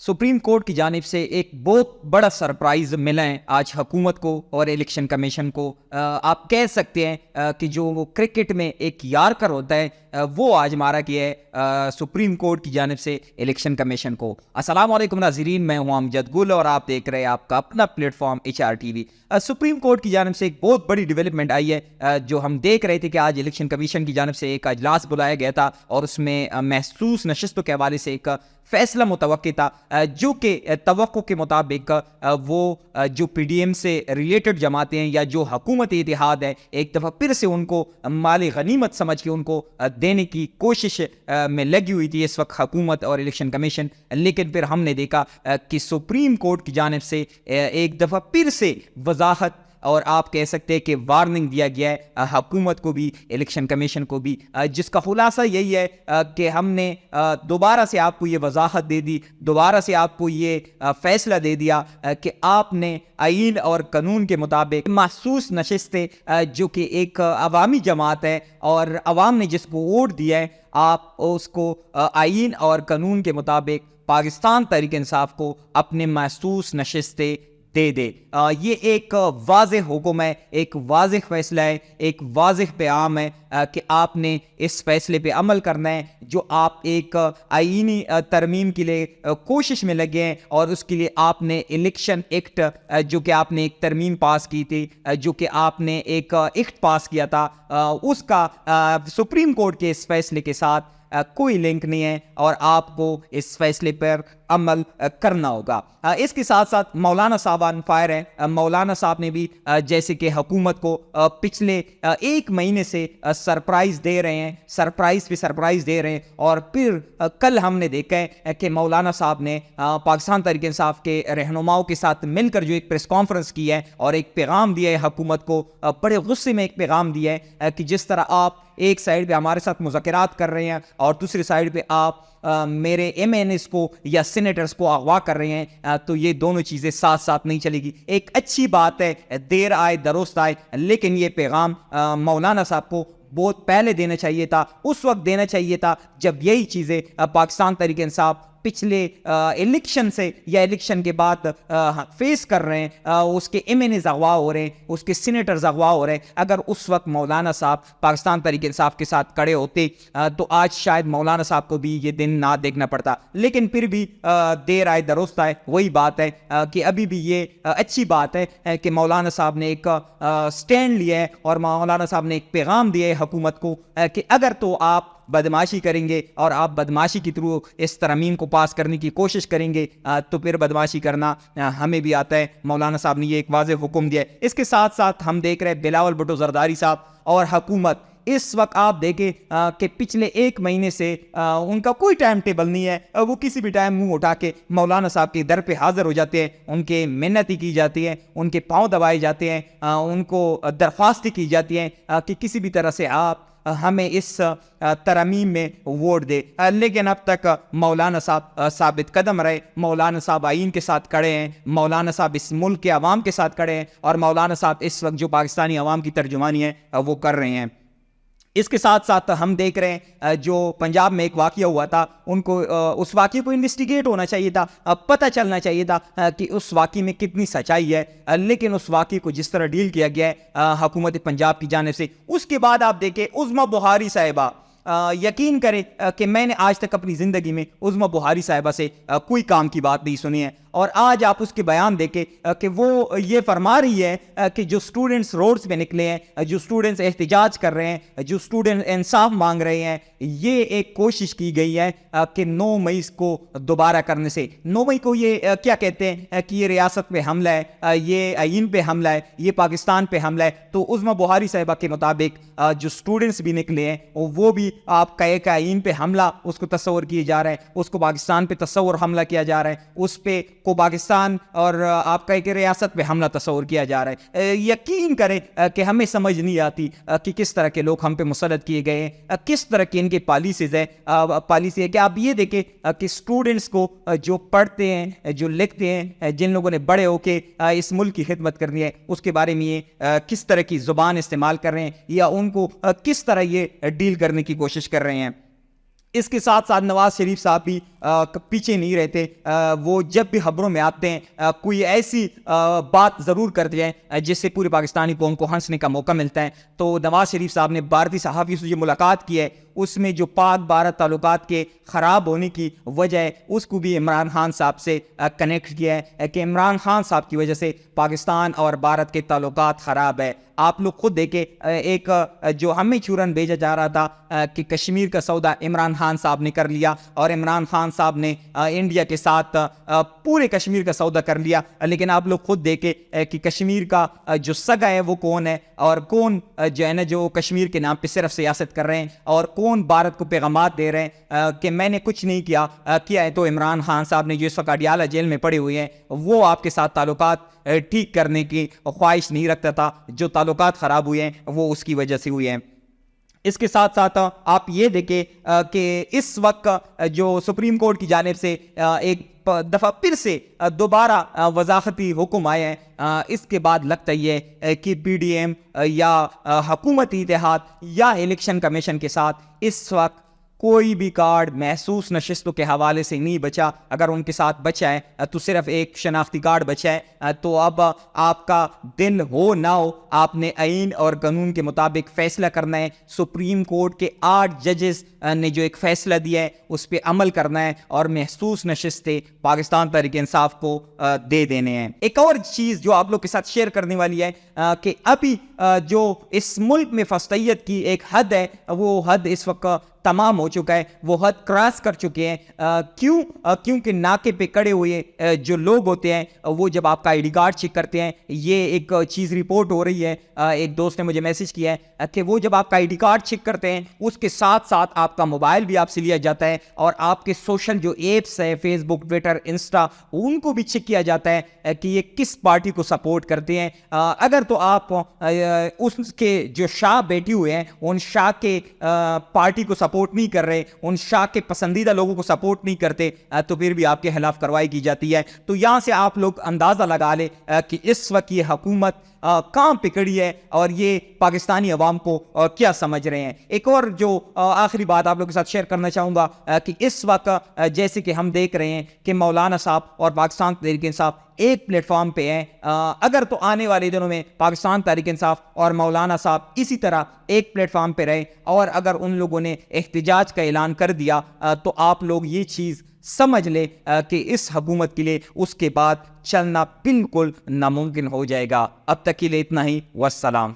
Supreme court کی جانب سے ایک بہت بڑا سرپرائز ملا ہے آج حکومت کو اور الیکشن کمیشن کو. آپ کہہ سکتے ہیں کہ جو وہ کرکٹ میں ایک یارکر ہوتا ہے وہ آج مارا گیا ہے سپریم کورٹ کی جانب سے الیکشن کمیشن کو. السلام علیکم ناظرین، میں ہوں امجد گل اور آپ دیکھ رہے ہیں آپ کا اپنا plate form HRTV. Supreme court کی جانب سے ایک بہت بڑی ڈیولپمنٹ آئی ہے جو ہم دیکھ رہے تھے کہ آج الیکشن کمیشن کی جانب سے ایک اجلاس بلایا گیا تھا اور اس میں محسوس نشستوں کے حوالے سے ایک فیصلہ متوقع تھا جو کہ توقع کے مطابق وہ جو PDM سے ریلیٹڈ جماعتیں ہیں یا جو حکومت اتحاد ہے ایک دفعہ پھر سے ان کو مالی غنیمت سمجھ کے ان کو دینے کی کوشش میں لگی ہوئی تھی اس وقت حکومت اور الیکشن کمیشن. لیکن پھر ہم نے دیکھا کہ سپریم کورٹ کی جانب سے ایک دفعہ پھر سے وضاحت اور آپ کہہ سکتے ہیں کہ وارننگ دیا گیا ہے حکومت کو بھی الیکشن کمیشن کو بھی، جس کا خلاصہ یہی ہے کہ ہم نے دوبارہ سے آپ کو یہ وضاحت دے دی، دوبارہ سے آپ کو یہ فیصلہ دے دیا کہ آپ نے آئین اور قانون کے مطابق محسوس نشستیں جو کہ ایک عوامی جماعت ہے اور عوام نے جس کو ووٹ دیا ہے آپ اس کو آئین اور قانون کے مطابق پاکستان تحریک انصاف کو اپنے محسوس نشستیں دے دے. یہ ایک واضح حکم ہے، ایک واضح فیصلہ ہے، ایک واضح پیغام ہے کہ آپ نے اس فیصلے پہ عمل کرنا ہے جو آپ ایک آئینی ترمیم کے لیے کوشش میں لگے ہیں اور اس کے لیے آپ نے الیکشن ایکٹ جو کہ آپ نے ایک ترمیم پاس کی تھی، جو کہ آپ نے ایک ایکٹ پاس کیا تھا، اس کا سپریم کورٹ کے اس فیصلے کے ساتھ کوئی لنک نہیں ہے اور آپ کو اس فیصلے پر عمل کرنا ہوگا. اس کے ساتھ ساتھ مولانا صاحب آن فائر ہیں. مولانا صاحب نے بھی جیسے کہ حکومت کو پچھلے ایک مہینے سے سرپرائز دے رہے ہیں، سرپرائز پہ سرپرائز دے رہے ہیں اور پھر کل ہم نے دیکھا ہے کہ مولانا صاحب نے پاکستان تحریک انصاف کے رہنماؤں کے ساتھ مل کر جو ایک پریس کانفرنس کی ہے اور ایک پیغام دیا ہے حکومت کو، بڑے غصے میں ایک پیغام دیا ہے کہ جس طرح آپ ایک سائیڈ پہ ہمارے ساتھ مذاکرات کر رہے ہیں اور دوسری سائیڈ پہ آپ میرے MNs کو یا سینیٹرز کو اغوا کر رہے ہیں، تو یہ دونوں چیزیں ساتھ ساتھ نہیں چلے گی. ایک اچھی بات ہے، دیر آئے درست آئے، لیکن یہ پیغام مولانا صاحب کو بہت پہلے دینا چاہیے تھا، اس وقت دینا چاہیے تھا جب یہی چیزیں پاکستان تحریک انصاف پچھلے الیکشن سے یا الیکشن کے بعد فیس کر رہے ہیں. اس کے MNs اغوا ہو رہے ہیں، اس کے سینیٹرز اغوا ہو رہے ہیں. اگر اس وقت مولانا صاحب پاکستان تحریک انصاف کے ساتھ کھڑے ہوتے تو آج شاید مولانا صاحب کو بھی یہ دن نہ دیکھنا پڑتا. لیکن پھر بھی دیر آئے درست آئے، وہی بات ہے کہ ابھی بھی یہ اچھی بات ہے کہ مولانا صاحب نے ایک سٹینڈ لیا ہے اور مولانا صاحب نے ایک پیغام دیا ہے حکومت کو کہ اگر تو آپ بدماشی کریں گے اور آپ بدماشی کے تھرو اس ترمیم کو پاس کرنے کی کوشش کریں گے تو پھر بدماشی کرنا ہمیں بھی آتا ہے. مولانا صاحب نے یہ ایک واضح حکم دیا ہے. اس کے ساتھ ساتھ ہم دیکھ رہے ہیں بلاول بھٹو زرداری صاحب اور حکومت اس وقت آپ دیکھیں کہ پچھلے ایک مہینے سے ان کا کوئی ٹائم ٹیبل نہیں ہے. وہ کسی بھی ٹائم منہ اٹھا کے مولانا صاحب کے در پہ حاضر ہو جاتے ہیں، ان کے منتیں کی جاتی ہیں، ان کے پاؤں دبائے جاتے ہیں، ان کو درخواستیں کی جاتی ہیں کہ کسی بھی طرح سے آپ ہمیں اس ترمیم میں ووٹ دے. لیکن اب تک مولانا صاحب ثابت قدم رہے، مولانا صاحب آئین کے ساتھ کھڑے ہیں، مولانا صاحب اس ملک کے عوام کے ساتھ کھڑے ہیں اور مولانا صاحب اس وقت جو پاکستانی عوام کی ترجمانی ہے وہ کر رہے ہیں. اس کے ساتھ ساتھ ہم دیکھ رہے ہیں جو پنجاب میں ایک واقعہ ہوا تھا، ان کو اس واقعے کو انویسٹیگیٹ ہونا چاہیے تھا، پتہ چلنا چاہیے تھا کہ اس واقعے میں کتنی سچائی ہے. لیکن اس واقعے کو جس طرح ڈیل کیا گیا ہے حکومت پنجاب کی جانب سے، اس کے بعد آپ دیکھیں عظمیٰ بخاری صاحبہ، یقین کریں کہ میں نے آج تک اپنی زندگی میں عظمیٰ بخاری صاحبہ سے کوئی کام کی بات نہیں سنی ہے اور آج آپ اس کے بیان دیکھیں کہ وہ یہ فرما رہی ہے کہ جو سٹوڈنٹس روڈز پہ نکلے ہیں، جو سٹوڈنٹس احتجاج کر رہے ہیں، جو سٹوڈنٹ انصاف مانگ رہے ہیں، یہ ایک کوشش کی گئی ہے کہ 9 مئی کو دوبارہ کرنے سے. 9 مئی کو یہ کیا کہتے ہیں کہ یہ ریاست پہ حملہ ہے، یہ آئین پہ حملہ ہے، یہ پاکستان پہ حملہ ہے. تو عظمیٰ بخاری صاحبہ کے مطابق جو سٹوڈنٹس بھی نکلے ہیں وہ بھی آپ کہے کہ آئین پہ حملہ اس کو تصور کیے جا رہا ہے، اس کو پاکستان پہ تصور حملہ کیا جا رہا ہے، اس پہ کو پاکستان اور آپ کہے کہ ریاست پہ حملہ تصور کیا جا رہا ہے. یقین کریں کہ ہمیں سمجھ نہیں آتی کہ کس طرح کے لوگ ہم پہ مسلط کیے گئے ہیں، کس طرح کی ان کی پالیسیز ہے. پالیسی ہے کہ آپ یہ دیکھیں کہ سٹوڈنٹس کو جو پڑھتے ہیں، جو لکھتے ہیں، جن لوگوں نے بڑے ہو کے اس ملک کی خدمت کرنی ہے، اس کے بارے میں یہ کس طرح کی زبان استعمال کر رہے ہیں یا ان کو کس طرح یہ ڈیل کرنے کی کوشش کر رہے ہیں. اس کے ساتھ ساتھ نواز شریف صاحب بھی پیچھے نہیں رہتے. وہ جب بھی خبروں میں آتے ہیں کوئی ایسی بات ضرور کرتے ہیں جس سے پوری پاکستانی قوم کو ہنسنے کا موقع ملتا ہے. تو نواز شریف صاحب نے بھارتی صحافی سے جو ملاقات کی ہے اس میں جو پاک بھارت تعلقات کے خراب ہونے کی وجہ ہے اس کو بھی عمران خان صاحب سے کنیکٹ کیا ہے کہ عمران خان صاحب کی وجہ سے پاکستان اور بھارت کے تعلقات خراب ہے. آپ لوگ خود دیکھیں, ایک جو ہمیں چورن بھیجا جا رہا تھا کہ کشمیر کا سودا عمران خان صاحب نے کر لیا, اور عمران خان صاحب نے انڈیا کے ساتھ پورے کشمیر کا سودا کر لیا, لیکن آپ لوگ خود دیکھیں کہ کشمیر کا جو سگا ہے وہ کون ہے, اور کون جو ہے نا جو کشمیر کے نام پہ صرف سیاست کر رہے ہیں, اور کون بھارت کو پیغامات دے رہے ہیں کہ میں نے کچھ نہیں کیا ہے. تو عمران خان صاحب نے جو اس وقت اڈیالہ جیل میں پڑے ہوئے ہیں وہ آپ کے ساتھ تعلقات ٹھیک کرنے کی خواہش نہیں رکھتا تھا. جو تعلقات خراب ہوئے ہیں وہ اس کی وجہ سے ہوئے ہیں. اس کے ساتھ ساتھ آپ یہ دیکھیں کہ اس وقت جو سپریم کورٹ کی جانب سے ایک دفعہ پھر سے دوبارہ وضاحتی حکم آئے ہیں, اس کے بعد لگتا یہ ہے کہ پی ڈی ایم یا حکومتی اتحاد یا الیکشن کمیشن کے ساتھ اس وقت کوئی بھی کارڈ محسوس نشستوں کے حوالے سے نہیں بچا. اگر ان کے ساتھ بچا ہے تو صرف ایک شناختی کارڈ بچا ہے. تو اب آپ کا دل ہو نہ ہو آپ نے آئین اور قانون کے مطابق فیصلہ کرنا ہے. سپریم کورٹ کے 8 ججز نے جو ایک فیصلہ دیا ہے اس پہ عمل کرنا ہے اور محسوس نشستیں پاکستان تحریک انصاف کو دے دینے ہیں. ایک اور چیز جو آپ لوگ کے ساتھ شیئر کرنے والی ہے کہ ابھی جو اس ملک میں فسطیت کی ایک حد ہے وہ حد اس وقت تمام ہو چکا ہے, وہ حد کراس کر چکے ہیں. کیونکہ ناکے پہ کڑے ہوئے جو لوگ ہوتے ہیں وہ جب آپ کا آئی ڈی کارڈ چیک کرتے ہیں, یہ ایک چیز رپورٹ ہو رہی ہے, ایک دوست نے مجھے میسج کیا ہے کہ وہ جب آپ کا آئی ڈی کارڈ چیک کرتے ہیں اس کے ساتھ ساتھ آپ کا موبائل بھی آپ سے لیا جاتا ہے, اور آپ کے سوشل جو ایپس ہیں فیس بک, ٹویٹر, انسٹا, ان کو بھی چیک کیا جاتا ہے کہ یہ کس پارٹی کو سپورٹ کرتے ہیں. اگر تو آپ اس کے جو شاہ بیٹھے ہوئے ہیں ان شاہ کے پارٹی کو سپورٹ نہیں کر رہے, ان شاہ کے پسندیدہ لوگوں کو سپورٹ نہیں کرتے, تو پھر بھی آپ کے خلاف کارروائی کی جاتی ہے. تو یہاں سے آپ لوگ اندازہ لگا لیں کہ اس وقت یہ حکومت کہاں پکڑی ہے اور یہ پاکستانی عوام کو کیا سمجھ رہے ہیں. ایک اور جو آخری بات آپ لوگوں کے ساتھ شیئر کرنا چاہوں گا کہ اس وقت جیسے کہ ہم دیکھ رہے ہیں کہ مولانا صاحب اور پاکستان تحریک انصاف ایک پلیٹ فارم پہ ہیں. اگر تو آنے والے دنوں میں پاکستان تحریک انصاف اور مولانا صاحب اسی طرح ایک پلیٹ فارم پہ رہے اور اگر ان لوگوں نے احتجاج کا اعلان کر دیا تو آپ لوگ یہ چیز سمجھ لے کہ اس حکومت کے لیے اس کے بعد چلنا بالکل ناممکن ہو جائے گا. اب تک کے لیے اتنا ہی, والسلام.